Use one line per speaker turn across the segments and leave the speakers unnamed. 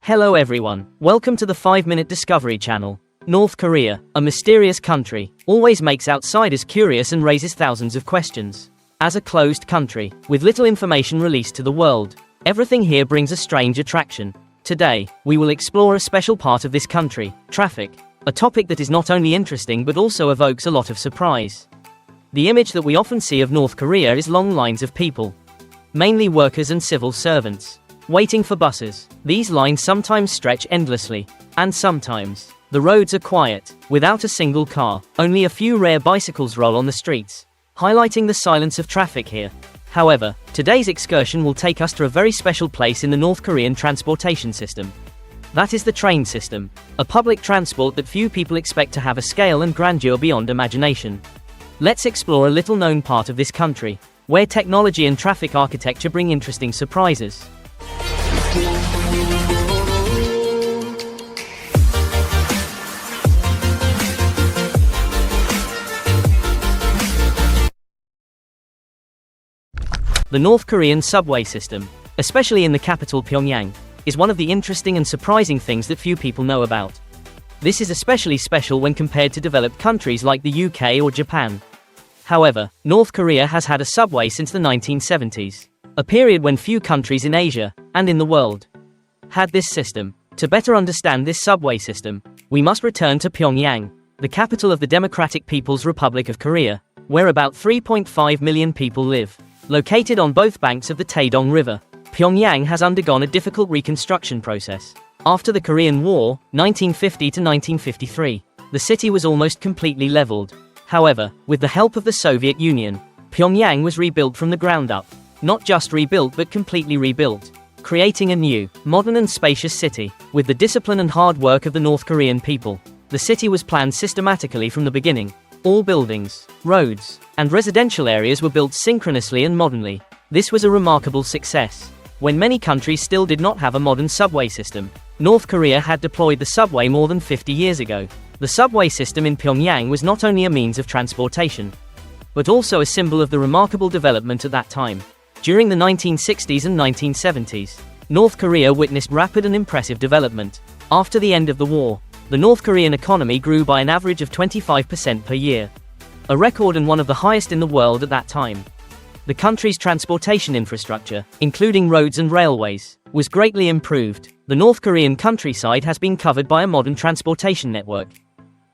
Hello everyone, welcome to the 5-Minute Discovery Channel. North Korea, a mysterious country, always makes outsiders curious and raises thousands of questions. As a closed country, with little information released to the world, everything here brings a strange attraction. Today, we will explore a special part of this country, traffic, a topic that is not only interesting but also evokes a lot of surprise. The image that we often see of North Korea is long lines of people, mainly workers and civil servants, waiting for buses. These lines sometimes stretch endlessly, and sometimes, the roads are quiet, without a single car. Only a few rare bicycles roll on the streets, highlighting the silence of traffic here. However, today's excursion will take us to a very special place in the North Korean transportation system. That is the train system, a public transport that few people expect to have a scale and grandeur beyond imagination. Let's explore a little-known part of this country, where technology and traffic architecture bring interesting surprises. The North Korean subway system, especially in the capital Pyongyang, is one of the interesting and surprising things that few people know about. This is especially special when compared to developed countries like the UK or Japan. However, North Korea has had a subway since the 1970s, a period when few countries in Asia, and in the world, had this system. To better understand this subway system, we must return to Pyongyang, the capital of the Democratic People's Republic of Korea, where about 3.5 million people live. Located on both banks of the Taedong River, Pyongyang has undergone a difficult reconstruction process. After the Korean War, 1950 to 1953, the city was almost completely leveled. However, with the help of the Soviet Union, Pyongyang was rebuilt from the ground up. Not just rebuilt but completely rebuilt, creating a new, modern and spacious city. With the discipline and hard work of the North Korean people, the city was planned systematically from the beginning. All buildings, roads, and residential areas were built synchronously and modernly. This was a remarkable success. When many countries still did not have a modern subway system, North Korea had deployed the subway more than 50 years ago. The subway system in Pyongyang was not only a means of transportation, but also a symbol of the remarkable development at that time. During the 1960s and 1970s, North Korea witnessed rapid and impressive development. After the end of the war, the North Korean economy grew by an average of 25% per year, a record and one of the highest in the world at that time. The country's transportation infrastructure, including roads and railways, was greatly improved. The North Korean countryside has been covered by a modern transportation network,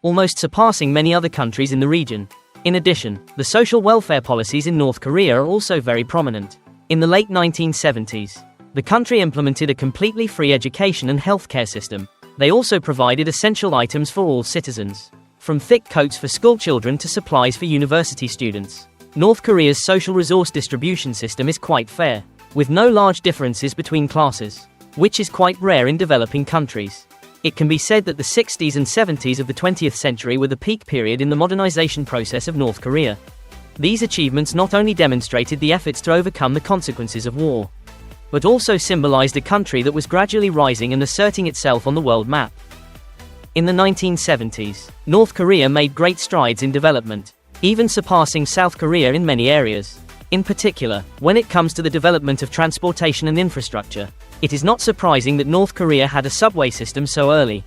almost surpassing many other countries in the region. In addition, the social welfare policies in North Korea are also very prominent. In the late 1970s, the country implemented a completely free education and healthcare system. They also provided essential items for all citizens, from thick coats for schoolchildren to supplies for university students. North Korea's social resource distribution system is quite fair, with no large differences between classes, which is quite rare in developing countries. It can be said that the 60s and 70s of the 20th century were the peak period in the modernization process of North Korea. These achievements not only demonstrated the efforts to overcome the consequences of war, but also symbolized a country that was gradually rising and asserting itself on the world map. In the 1970s, North Korea made great strides in development, even surpassing South Korea in many areas. In particular, when it comes to the development of transportation and infrastructure, it is not surprising that North Korea had a subway system so early.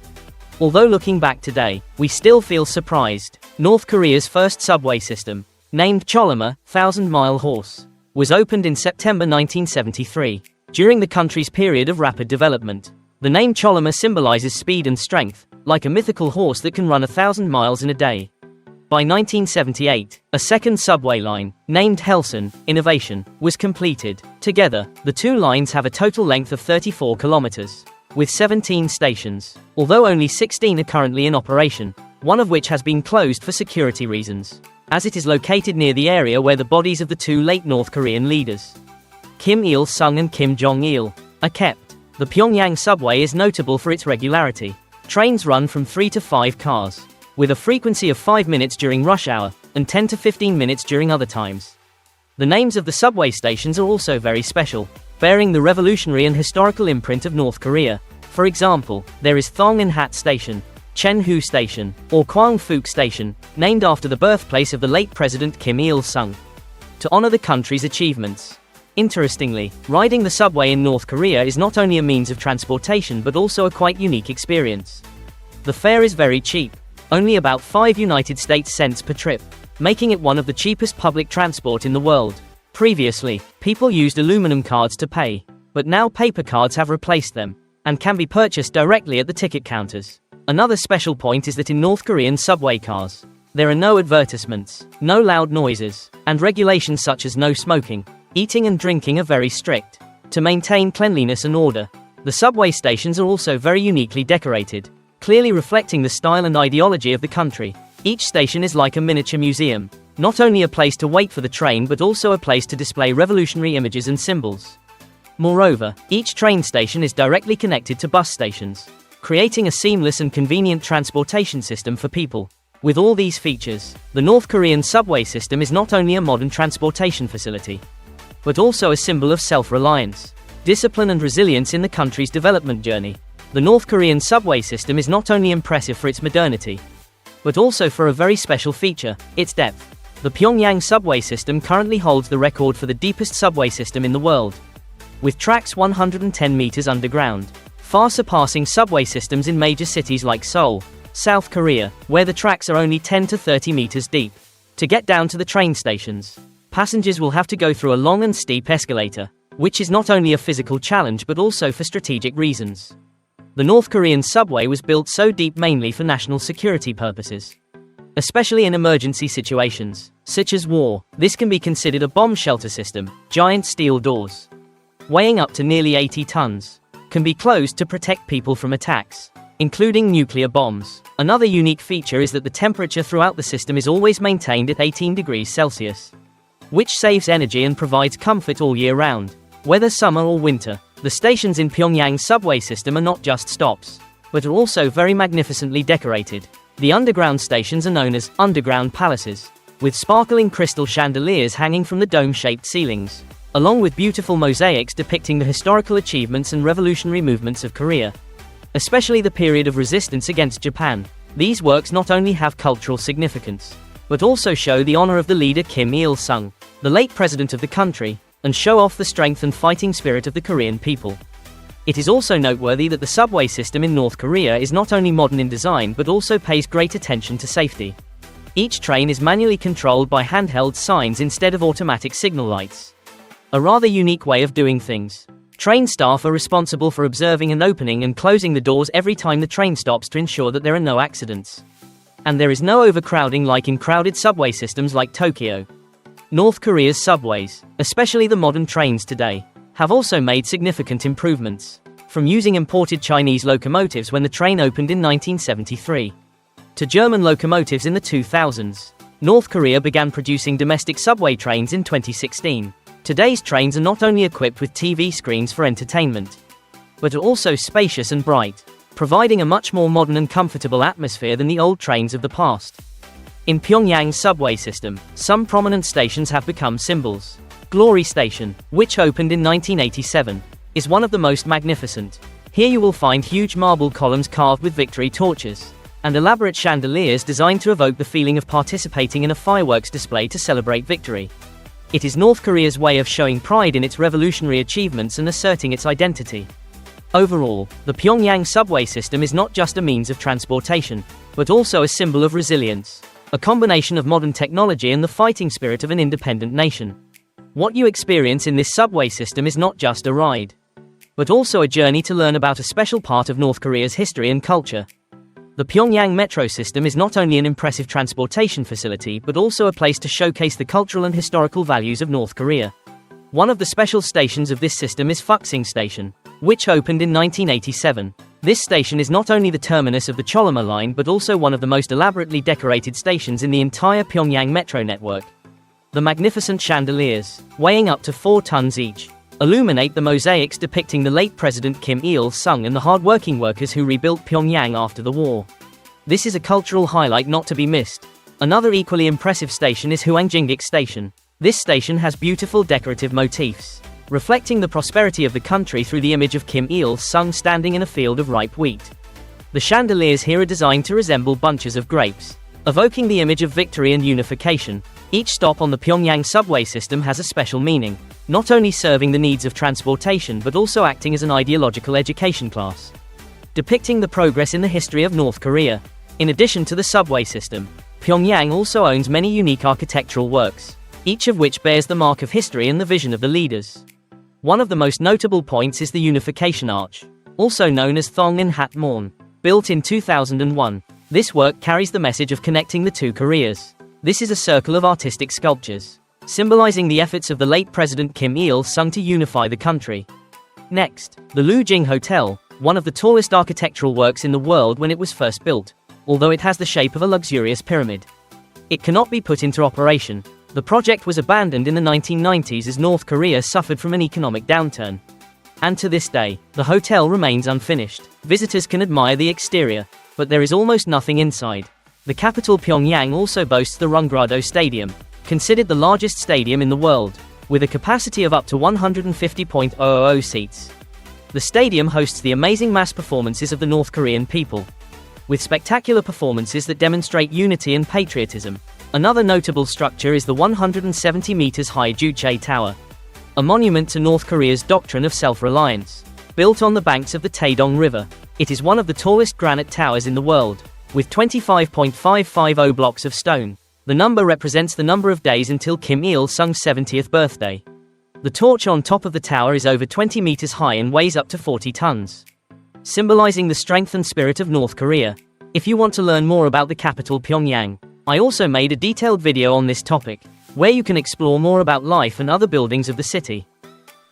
Although looking back today, we still feel surprised. North Korea's first subway system, named Cholima, 1,000-mile horse, was opened in September 1973. During the country's period of rapid development, the name Cholima symbolizes speed and strength, like a mythical horse that can run 1,000 miles in a day. By 1978, a second subway line, named Helsan, Innovation, was completed. Together, the two lines have a total length of 34 kilometers, with 17 stations, although only 16 are currently in operation, one of which has been closed for security reasons, as it is located near the area where the bodies of the two late North Korean leaders, Kim Il-sung and Kim Jong-il, are kept. The Pyongyang subway is notable for its regularity. Trains run from 3 to 5 cars, with a frequency of 5 minutes during rush hour, and 10 to 15 minutes during other times. The names of the subway stations are also very special, bearing the revolutionary and historical imprint of North Korea. For example, there is Thong and Hat Station, Chen-hu Station, or Kwang-fuk Station, named after the birthplace of the late President Kim Il-sung. To honor the country's achievements, Interestingly, riding the subway in North Korea is not only a means of transportation but also a quite unique experience. The fare is very cheap, only about 5 United States cents per trip, making it one of the cheapest public transport in the world. Previously, people used aluminum cards to pay, but now paper cards have replaced them, and can be purchased directly at the ticket counters. Another special point is that in North Korean subway cars, there are no advertisements, no loud noises, and regulations such as no smoking. Eating and drinking are very strict. To maintain cleanliness and order, the subway stations are also very uniquely decorated, clearly reflecting the style and ideology of the country. Each station is like a miniature museum, not only a place to wait for the train but also a place to display revolutionary images and symbols. Moreover, each train station is directly connected to bus stations, creating a seamless and convenient transportation system for people. With all these features, the North Korean subway system is not only a modern transportation facility, but also a symbol of self-reliance, discipline and resilience in the country's development journey. The North Korean subway system is not only impressive for its modernity, but also for a very special feature, its depth. The Pyongyang subway system currently holds the record for the deepest subway system in the world, with tracks 110 meters underground, far surpassing subway systems in major cities like Seoul, South Korea, where the tracks are only 10 to 30 meters deep. To get down to the train stations, passengers will have to go through a long and steep escalator, which is not only a physical challenge but also for strategic reasons. The North Korean subway was built so deep mainly for national security purposes, especially in emergency situations, such as war. This can be considered a bomb shelter system. Giant steel doors, weighing up to nearly 80 tons, can be closed to protect people from attacks, including nuclear bombs. Another unique feature is that the temperature throughout the system is always maintained at 18 degrees Celsius, which saves energy and provides comfort all year round, whether summer or winter. The stations in Pyongyang subway system are not just stops, but are also very magnificently decorated. The underground stations are known as underground palaces, with sparkling crystal chandeliers hanging from the dome-shaped ceilings, along with beautiful mosaics depicting the historical achievements and revolutionary movements of Korea, especially the period of resistance against Japan. These works not only have cultural significance, but also show the honor of the leader Kim Il-sung, the late president of the country, and show off the strength and fighting spirit of the Korean people. It is also noteworthy that the subway system in North Korea is not only modern in design but also pays great attention to safety. Each train is manually controlled by handheld signs instead of automatic signal lights, a rather unique way of doing things. Train staff are responsible for observing and opening and closing the doors every time the train stops to ensure that there are no accidents, and there is no overcrowding like in crowded subway systems like Tokyo. North Korea's subways, especially the modern trains today, have also made significant improvements, from using imported Chinese locomotives when the train opened in 1973, to German locomotives in the 2000s. North Korea began producing domestic subway trains in 2016. Today's trains are not only equipped with TV screens for entertainment, but are also spacious and bright, providing a much more modern and comfortable atmosphere than the old trains of the past. In Pyongyang's subway system, some prominent stations have become symbols. Glory Station, which opened in 1987, is one of the most magnificent. Here you will find huge marble columns carved with victory torches, and elaborate chandeliers designed to evoke the feeling of participating in a fireworks display to celebrate victory. It is North Korea's way of showing pride in its revolutionary achievements and asserting its identity. Overall, the Pyongyang subway system is not just a means of transportation, but also a symbol of resilience, a combination of modern technology and the fighting spirit of an independent nation. What you experience in this subway system is not just a ride, but also a journey to learn about a special part of North Korea's history and culture. The Pyongyang metro system is not only an impressive transportation facility but also a place to showcase the cultural and historical values of North Korea. One of the special stations of this system is Fuksing Station, which opened in 1987. This station is not only the terminus of the Choloma line but also one of the most elaborately decorated stations in the entire Pyongyang metro network. The magnificent chandeliers, weighing up to 4 tons each, illuminate the mosaics depicting the late President Kim Il-sung and the hard-working workers who rebuilt Pyongyang after the war. This is a cultural highlight not to be missed. Another equally impressive station is Hwangjinggik Station. This station has beautiful decorative motifs, reflecting the prosperity of the country through the image of Kim Il-sung standing in a field of ripe wheat. The chandeliers here are designed to resemble bunches of grapes, evoking the image of victory and unification. Each stop on the Pyongyang subway system has a special meaning, not only serving the needs of transportation but also acting as an ideological education class, depicting the progress in the history of North Korea. In addition to the subway system, Pyongyang also owns many unique architectural works, each of which bears the mark of history and the vision of the leaders. One of the most notable points is the Unification Arch, also known as Thongnam Hat Morn, built in 2001. This work carries the message of connecting the two Koreas. This is a circle of artistic sculptures, symbolizing the efforts of the late President Kim Il-sung to unify the country. Next, the Lujing Hotel, one of the tallest architectural works in the world when it was first built, although it has the shape of a luxurious pyramid. It cannot be put into operation. The project was abandoned in the 1990s as North Korea suffered from an economic downturn. And to this day, the hotel remains unfinished. Visitors can admire the exterior, but there is almost nothing inside. The capital Pyongyang also boasts the Rungrado Stadium, considered the largest stadium in the world, with a capacity of up to 150,000 seats. The stadium hosts the amazing mass performances of the North Korean people, with spectacular performances that demonstrate unity and patriotism. Another notable structure is the 170 meters high Juche Tower, a monument to North Korea's doctrine of self-reliance. Built on the banks of the Taedong River, it is one of the tallest granite towers in the world, with 25.550 blocks of stone. The number represents the number of days until Kim Il-sung's 70th birthday. The torch on top of the tower is over 20 meters high and weighs up to 40 tons, symbolizing the strength and spirit of North Korea. If you want to learn more about the capital Pyongyang, I also made a detailed video on this topic, where you can explore more about life and other buildings of the city.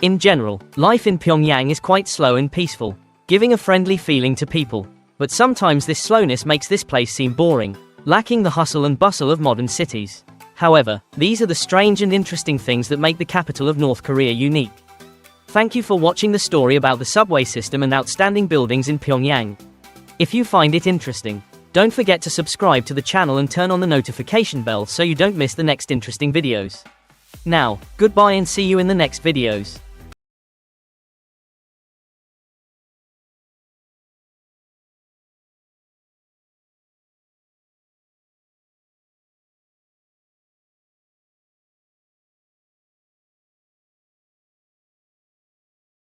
In general, life in Pyongyang is quite slow and peaceful, giving a friendly feeling to people. But sometimes this slowness makes this place seem boring, lacking the hustle and bustle of modern cities. However, these are the strange and interesting things that make the capital of North Korea unique. Thank you for watching the story about the subway system and outstanding buildings in Pyongyang. If you find it interesting, don't forget to subscribe to the channel and turn on the notification bell so you don't miss the next interesting videos. Now, goodbye and see you in the next videos.